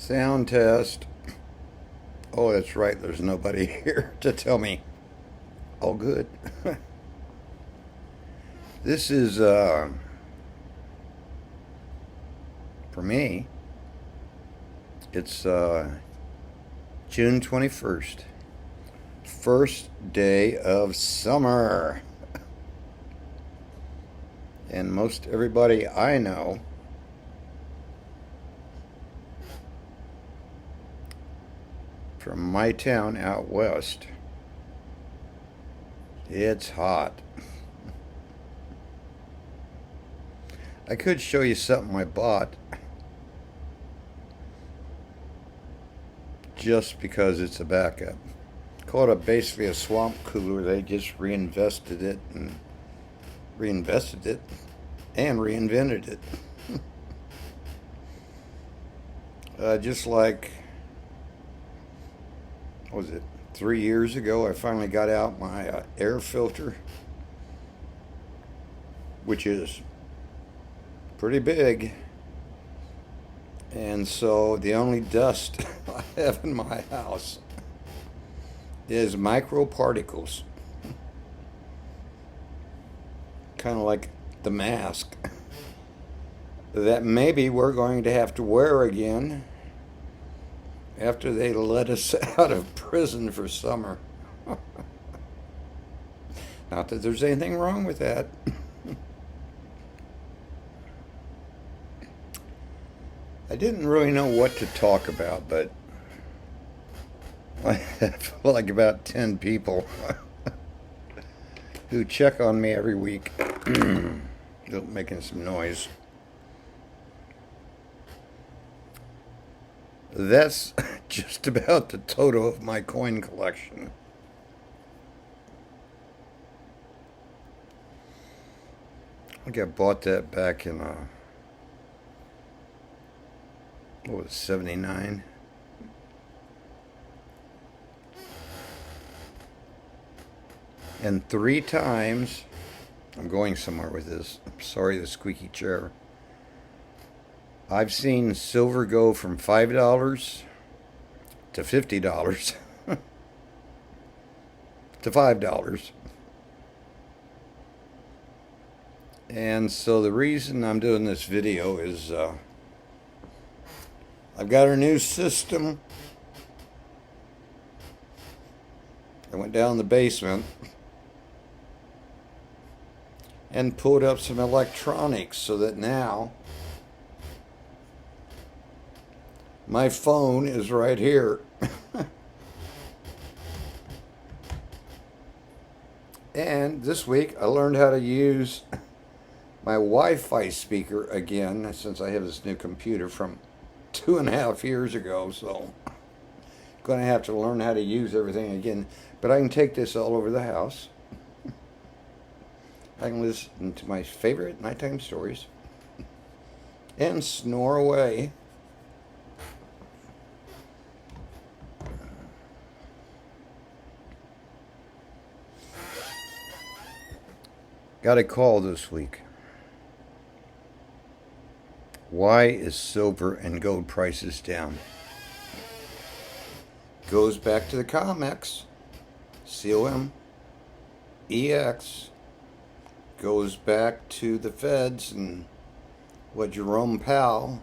Sound test. Oh, that's right. There's nobody here to tell me. All good. This is, for me, it's June 21st. First day of summer. And most everybody I know from my town out west, it's hot. I could show you something I bought just because it's a backup. Called it basically a swamp cooler. They just reinvested it and reinvented it. Just like, what was it, 3 years ago, I finally got out my air filter, which is pretty big. And so the only dust I have in my house is microparticles, kind of like the mask that maybe we're going to have to wear again after they let us out of prison for summer. Not that there's anything wrong with that. I didn't really know what to talk about, but I have like about 10 people who check on me every week, making some noise. That's just about the total of my coin collection. I think I bought that back in, what was it, 79? And 3 times, I'm going somewhere with this. I'm sorry, the squeaky chair. I've seen silver go from $5 to $50 to $5. And so the reason I'm doing this video is I've got a new system. I went down in the basement and pulled up some electronics so that now my phone is right here. And this week I learned how to use my Wi-Fi speaker again, since I have this new computer from 2.5 years ago. So I'm going to have to learn how to use everything again. But I can take this all over the house. I can listen to my favorite nighttime stories and snore away. Got a call this week. Why is silver and gold prices down? Goes back to the comics. COMEX. Goes back to the feds and what Jerome Powell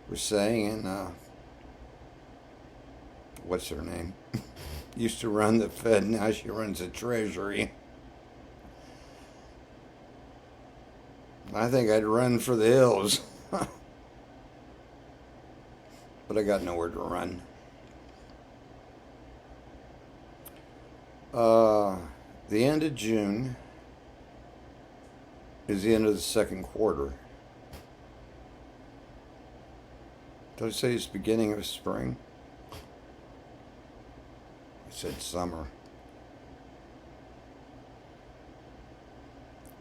was saying, and what's her name? Used to run the Fed, now she runs the Treasury. I think I'd run for the hills. But I got nowhere to run. The end of June is the end of the second quarter. Did I say it's beginning of spring? I said summer.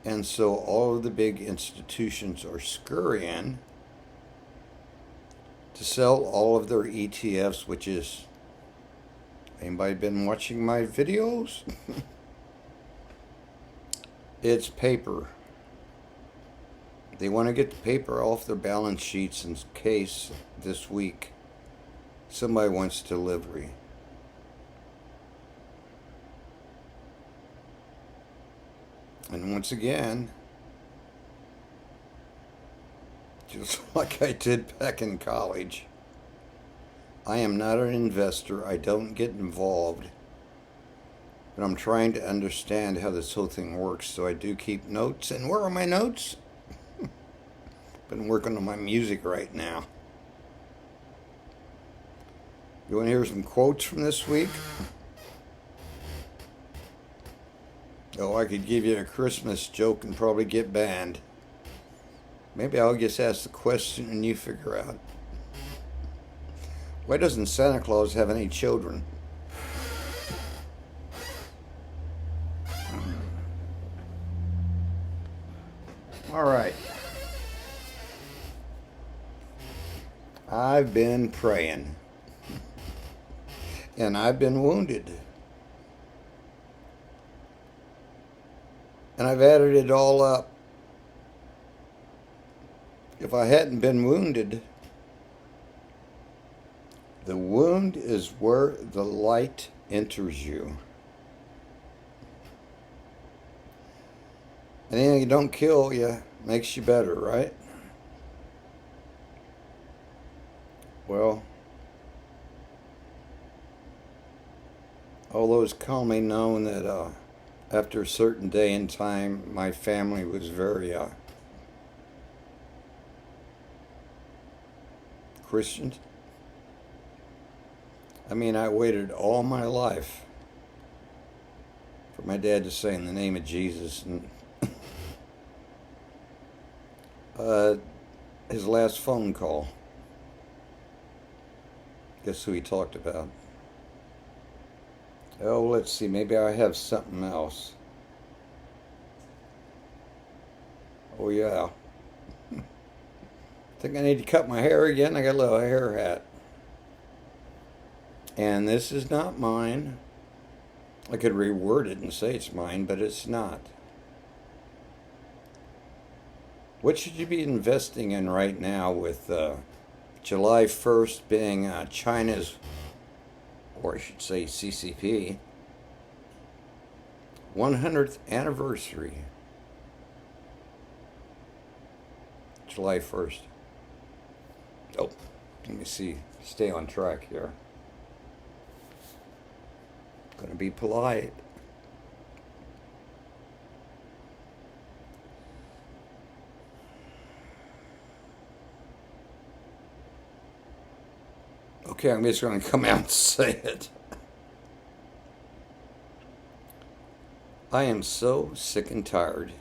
And so all of the big institutions are scurrying to sell all of their ETFs, which is, anybody been watching my videos? It's paper. They want to get the paper off their balance sheets in case this week somebody wants delivery. And once again, just like I did back in college, I am not an investor. I don't get involved. But I'm trying to understand how this whole thing works. So I do keep notes. And where are my notes? Been working on my music right now. You want to hear some quotes from this week? Oh, I could give you a Christmas joke and probably get banned. Maybe I'll just ask the question and you figure out. Why doesn't Santa Claus have any children? All right. I've been praying. And I've been wounded. And I've added it all up. If I hadn't been wounded, the wound is where the light enters you. Anything that don't kill you makes you better, right? Well, although it's commonly known that after a certain day and time, my family was very Christian. I mean, I waited all my life for my dad to say in the name of Jesus, and his last phone call, guess who he talked about? Oh, let's see, maybe I have something else. Oh yeah. Think I need to cut my hair again? I got a little hair hat. And this is not mine. I could reword it and say it's mine, but it's not. What should you be investing in right now with July 1st being China's, or I should say CCP, 100th anniversary? July 1st. Oh, let me see. Stay on track here. Gonna be polite. Okay, I'm just gonna come out and say it. I am so sick and tired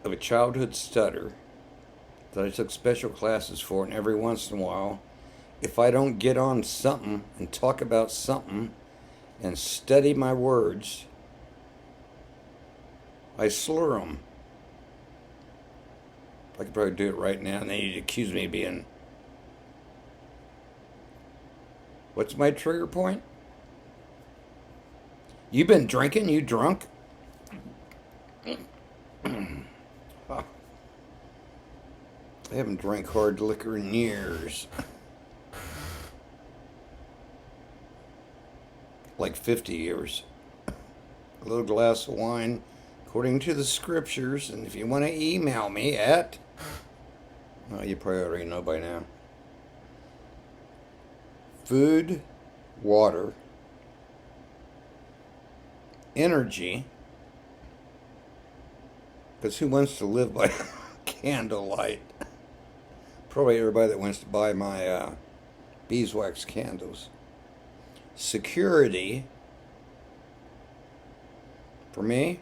of a childhood stutter that I took special classes for, and every once in a while, if I don't get on something and talk about something and study my words, I slur them. I could probably do it right now, and then you'd accuse me of being... What's my trigger point? You been drinking? You drunk? I haven't drank hard liquor in years. Like 50 years. A little glass of wine, according to the scriptures. And if you want to email me at... Well, you probably already know by now. Food, water, energy. Because who wants to live by candlelight? Probably everybody that wants to buy my beeswax candles. Security. For me,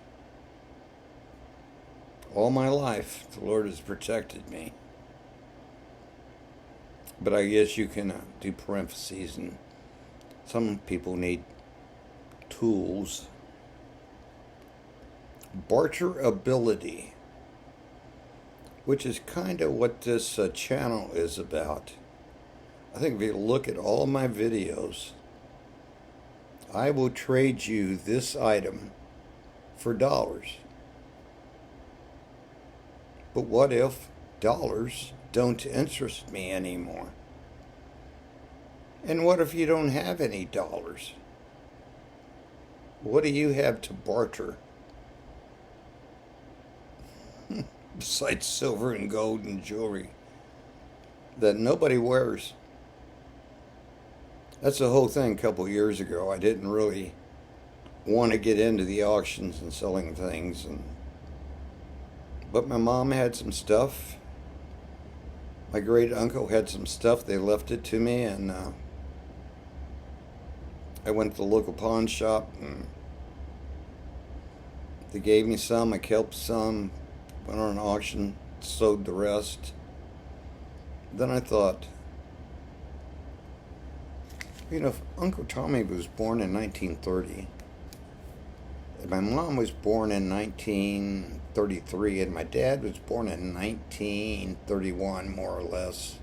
all my life, the Lord has protected me. But I guess you can do parentheses, and some people need tools. Barterability, which is kind of what this channel is about. I think if you look at all my videos, I will trade you this item for dollars. But what if dollars don't interest me anymore? And what if you don't have any dollars? What do you have to barter besides silver and gold and jewelry that nobody wears? That's the whole thing a couple years ago. I didn't really want to get into the auctions and selling things, but my mom had some stuff. My great uncle had some stuff. They left it to me, and I went to the local pawn shop, and they gave me some. I kept some, went on an auction, sold the rest. Then I thought, if Uncle Tommy was born in 1930, and my mom was born in 1933, and my dad was born in 1931, more or less,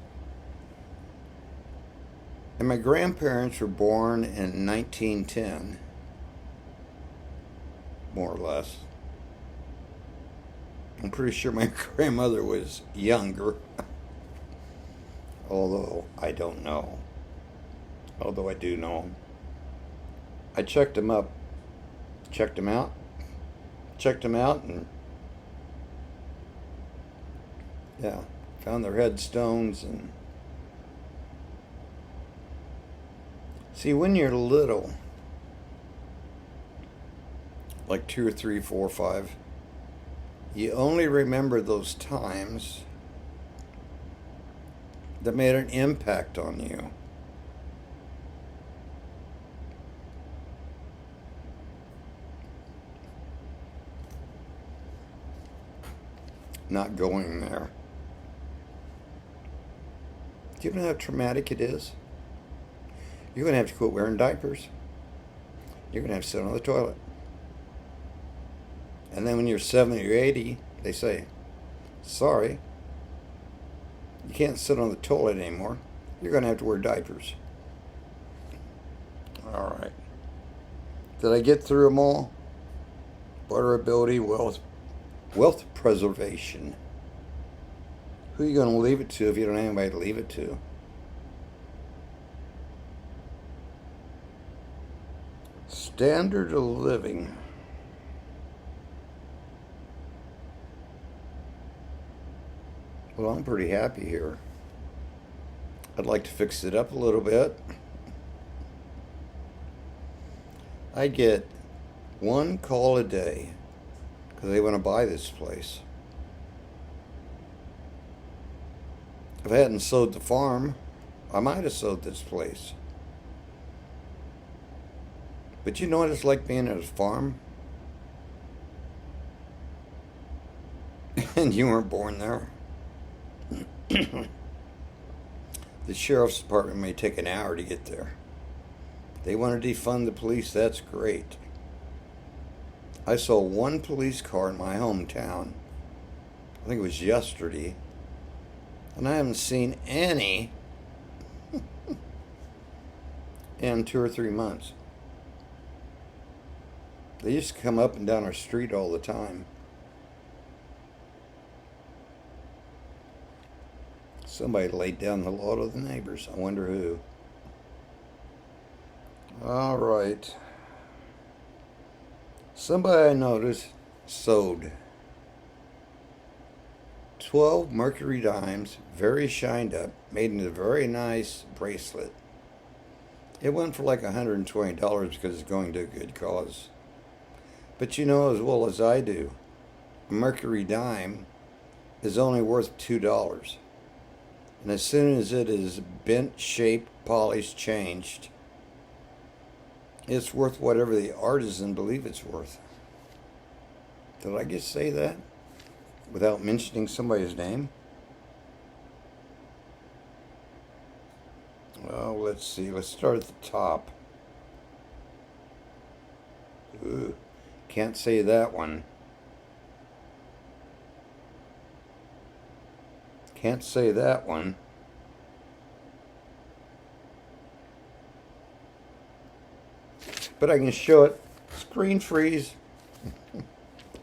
and my grandparents were born in 1910, more or less. I'm pretty sure my grandmother was younger, although I don't know. Although I do know. I checked them out, and yeah, found their headstones. And see, when you're little, like 2 or 3, 4, 5, you only remember those times that made an impact on you. Not going there. Do you know how traumatic it is? You're going to have to quit wearing diapers. You're going to have to sit on the toilet. And then when you're 70 or 80, they say, sorry, you can't sit on the toilet anymore. You're going to have to wear diapers. All right. Did I get through them all? Barterability, wealth preservation. Who are you going to leave it to if you don't have anybody to leave it to? Standard of living. Well, I'm pretty happy here. I'd like to fix it up a little bit. I get one call a day because they want to buy this place. If I hadn't sold the farm, I might have sold this place. But you know what it's like being at a farm? And you weren't born there. The sheriff's department may take an hour to get there. They want to defund the police, that's great. I saw one police car in my hometown. I think it was yesterday. And I haven't seen any in 2 or 3 months. They used to come up and down our street all the time. Somebody laid down the law to the neighbors. I wonder who. All right. Somebody I noticed sold 12 mercury dimes, very shined up, made into a very nice bracelet. It went for like $120 because it's going to a good cause. But you know as well as I do, a mercury dime is only worth $2. And as soon as it is bent, shaped, polished, changed, it's worth whatever the artisan believe it's worth. Did I just say that without mentioning somebody's name? Well, let's see. Let's start at the top. Ooh, can't say that one. Can't say that one. But I can show it. Screen freeze.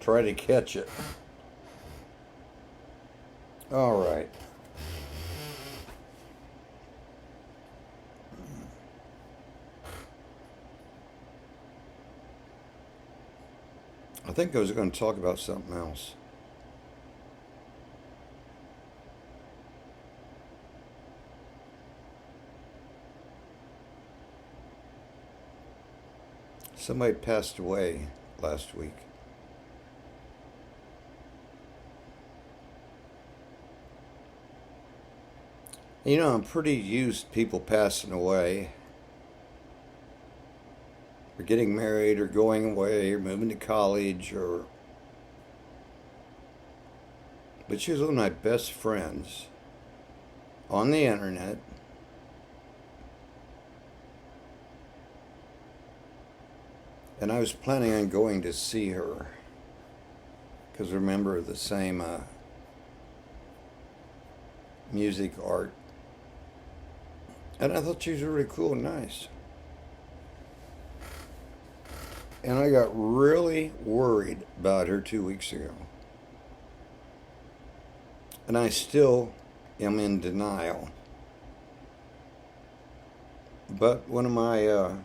Try to catch it. All right. I think I was going to talk about something else. Somebody passed away last week. You know, I'm pretty used to people passing away, or getting married, or going away, or moving to college, or. But she was one of my best friends on the internet. And I was planning on going to see her. Because remember, the same music, art. And I thought she was really cool and nice. And I got really worried about her 2 weeks ago. And I still am in denial. But one of my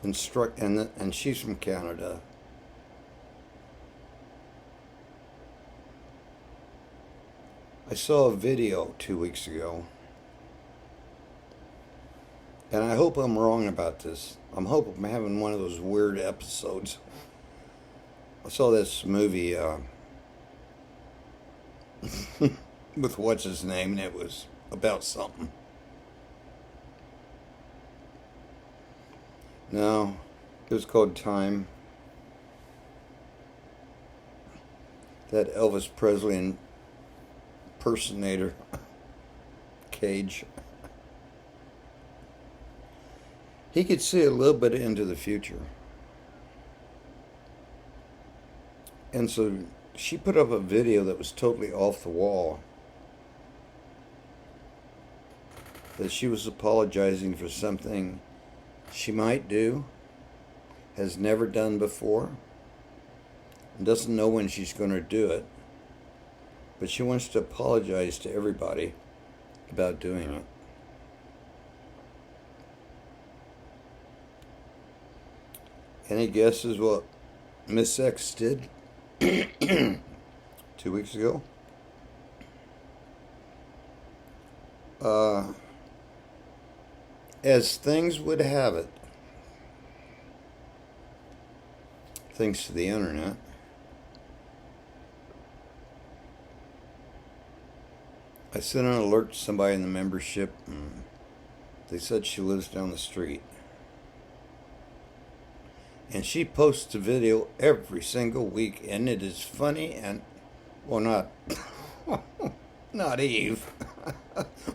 and she's from Canada. I saw a video 2 weeks ago, and I hope I'm wrong about this. I'm hoping I'm having one of those weird episodes. I saw this movie with what's his name, and it was about something. No, it was called Time. That Elvis Presley impersonator, Cage. He could see a little bit into the future. And so she put up a video that was totally off the wall. That she was apologizing for something she might do, has never done before, and doesn't know when she's going to do it. But she wants to apologize to everybody about doing it. Any guesses what Miss X did 2 weeks ago? As things would have it, thanks to the internet, I sent an alert to somebody in the membership, and they said she lives down the street. And she posts a video every single week, and it is funny and, well, not Eve.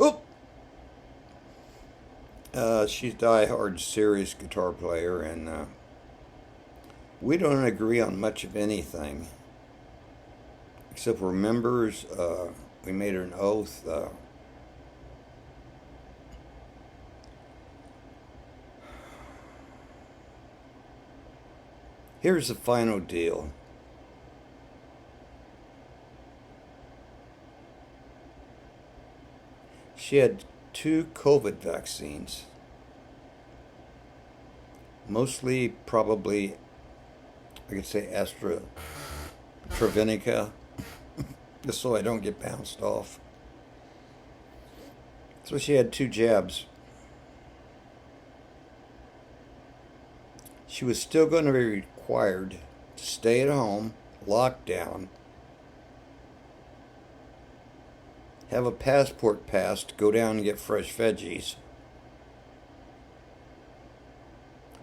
Oop! She's a die-hard, serious guitar player, and we don't agree on much of anything, except we're members. We made her an oath. Here's the final deal. She had 2 COVID vaccines. Mostly, probably, I could say AstraZeneca, just so I don't get bounced off. So she had 2 jabs. She was still going to be required to stay at home, locked down, have a passport pass to go down and get fresh veggies,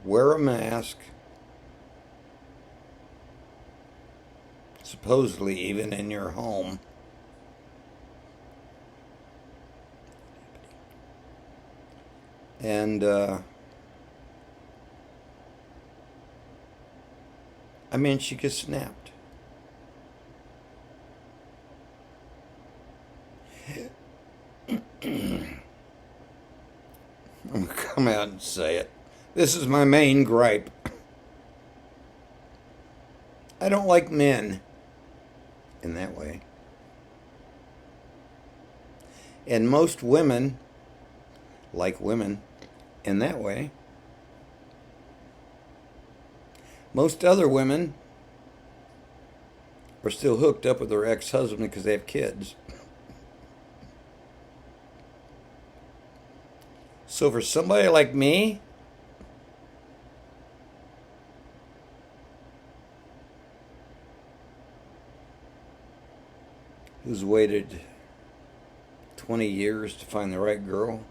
wear a mask, supposedly even in your home, and I mean, she gets snapped. I'm going to come out and say it. This is my main gripe. I don't like men. in that way. And most women like women in that way. Most other women are still hooked up with their ex-husband because they have kids. So for somebody like me, who's waited 20 years to find the right girl,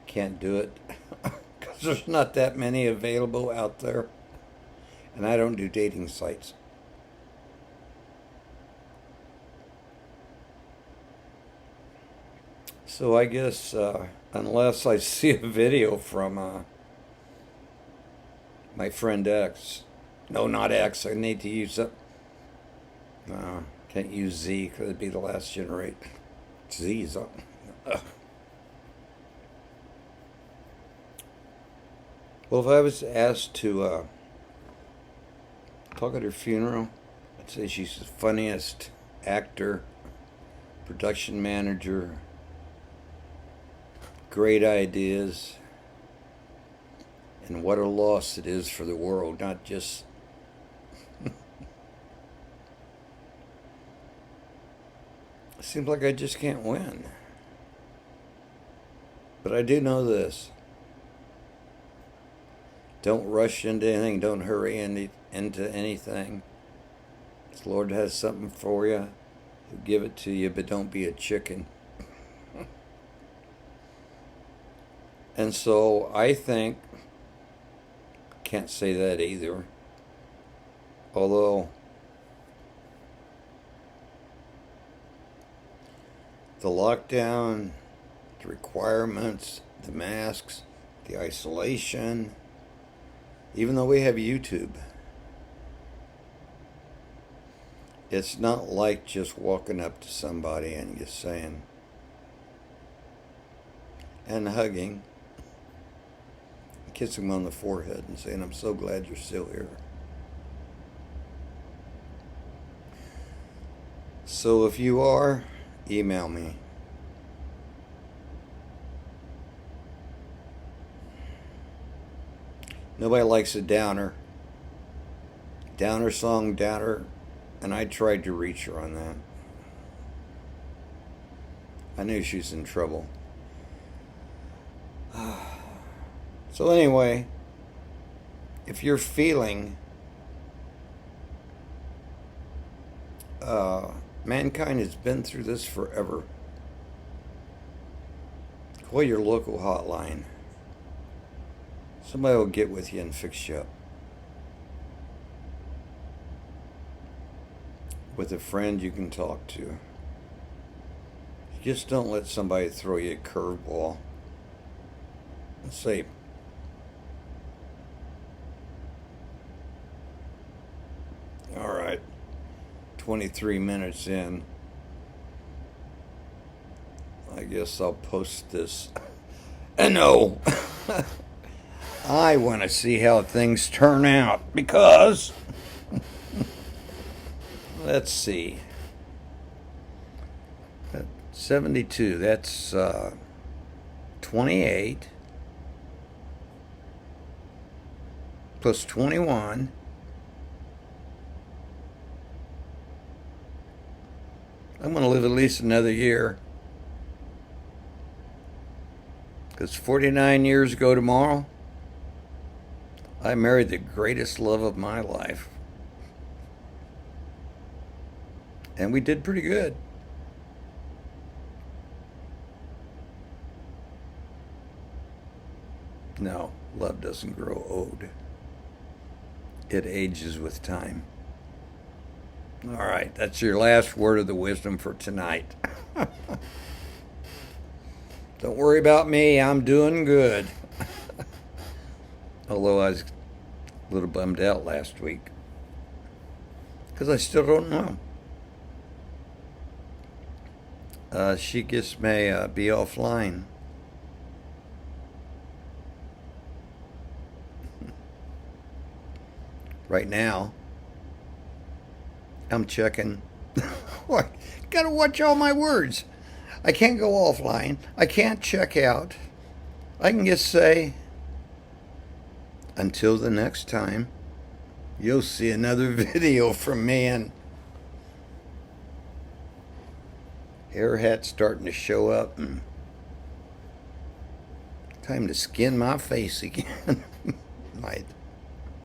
can't do it because there's not that many available out there. And I don't do dating sites. So I guess unless I see a video from my friend X, no, not X, I need to use it. Can't use Z because it'd be the last generate. Z's up. Well, if I was asked to talk at her funeral, I'd say she's the funniest actor, production manager, great ideas, and what a loss it is for the world, not just it seems like I just can't win. But I do know this. Don't rush into anything. Don't hurry into anything. If the Lord has something for you, He'll give it to you, but don't be a chicken. And so I think, can't say that either, although the lockdown, the requirements, the masks, the isolation, even though we have YouTube, it's not like just walking up to somebody and just saying, and hugging, kissing them on the forehead and saying, I'm so glad you're still here. So if you are, email me. Nobody likes a downer. Downer song, downer. And I tried to reach her on that. I knew she was in trouble. So anyway, if you're feeling mankind has been through this forever, call your local hotline. Somebody will get with you and fix you up. With a friend you can talk to. Just don't let somebody throw you a curveball and say, all right, 23 minutes in, I guess I'll post this. And no, I want to see how things turn out because, let's see, 72, that's 28 plus 21. I'm going to live at least another year. Because 49 years ago tomorrow, I married the greatest love of my life. And we did pretty good. No, love doesn't grow old. It ages with time. All right, that's your last word of the wisdom for tonight. Don't worry about me, I'm doing good. Although I was a little bummed out last week. Because I still don't know. She just may be offline. Right now. I'm checking. What? Gotta watch all my words. I can't go offline. I can't check out. I can just say, until the next time, you'll see another video from me. And hair hat's starting to show up. And time to skin my face again. Might.